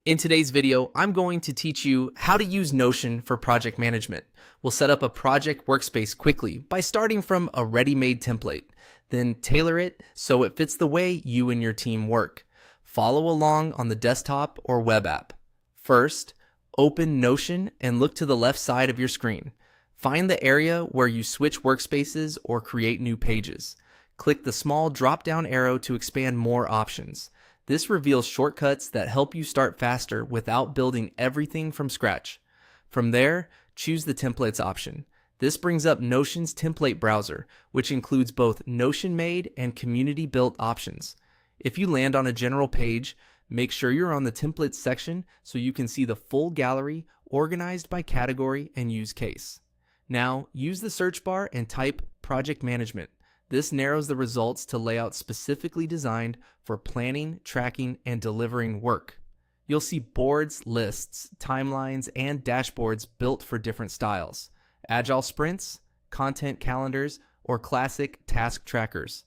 In today's video, I'm going to teach you how to use Notion for project management. We'll set up a project workspace quickly by starting from a ready-made template, then tailor it so it fits the way you and your team work. Follow along on the desktop or web app. First, open Notion and look to the left side of your screen. Find the area where you switch workspaces or create new pages. Click the small drop-down arrow to expand more options. This reveals shortcuts that help you start faster without building everything from scratch. From there, choose the Templates option. This brings up Notion's template browser, which includes both Notion-made and community-built options. If you land on a general page, make sure you're on the Templates section so you can see the full gallery organized by category and use case. Now, use the search bar and type Project Management. This narrows the results to layouts specifically designed for planning, tracking, and delivering work. You'll see boards, lists, timelines, and dashboards built for different styles: agile sprints, content calendars, or classic task trackers.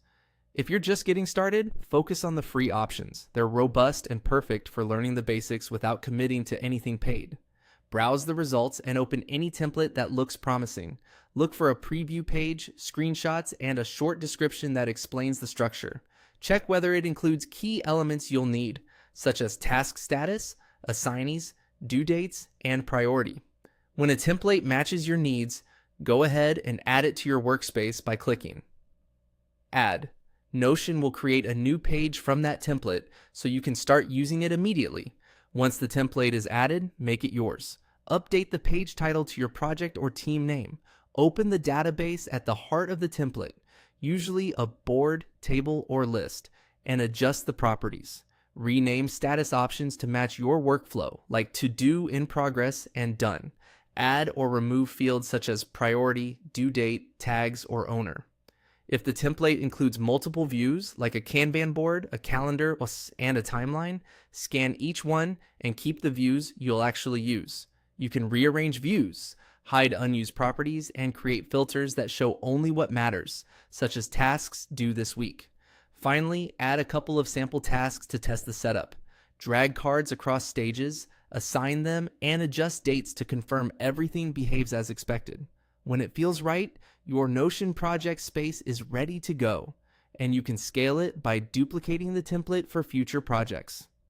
If you're just getting started, focus on the free options. They're robust and perfect for learning the basics without committing to anything paid. Browse the results and open any template that looks promising. Look for a preview page, screenshots, and a short description that explains the structure. Check whether it includes key elements you'll need, such as task status, assignees, due dates, and priority. When a template matches your needs, go ahead and add it to your workspace by clicking Add. Notion will create a new page from that template so you can start using it immediately. Once the template is added, make it yours. Update the page title to your project or team name. Open the database at the heart of the template, usually a board, table, or list, and adjust the properties. Rename status options to match your workflow, like To Do, In Progress, and Done. Add or remove fields such as priority, due date, tags, or owner. If the template includes multiple views, like a Kanban board, a calendar, and a timeline, scan each one and keep the views you'll actually use. You can rearrange views, hide unused properties, and create filters that show only what matters, such as tasks due this week. Finally, add a couple of sample tasks to test the setup. Drag cards across stages, assign them, and adjust dates to confirm everything behaves as expected. When it feels right, your Notion project space is ready to go, and you can scale it by duplicating the template for future projects.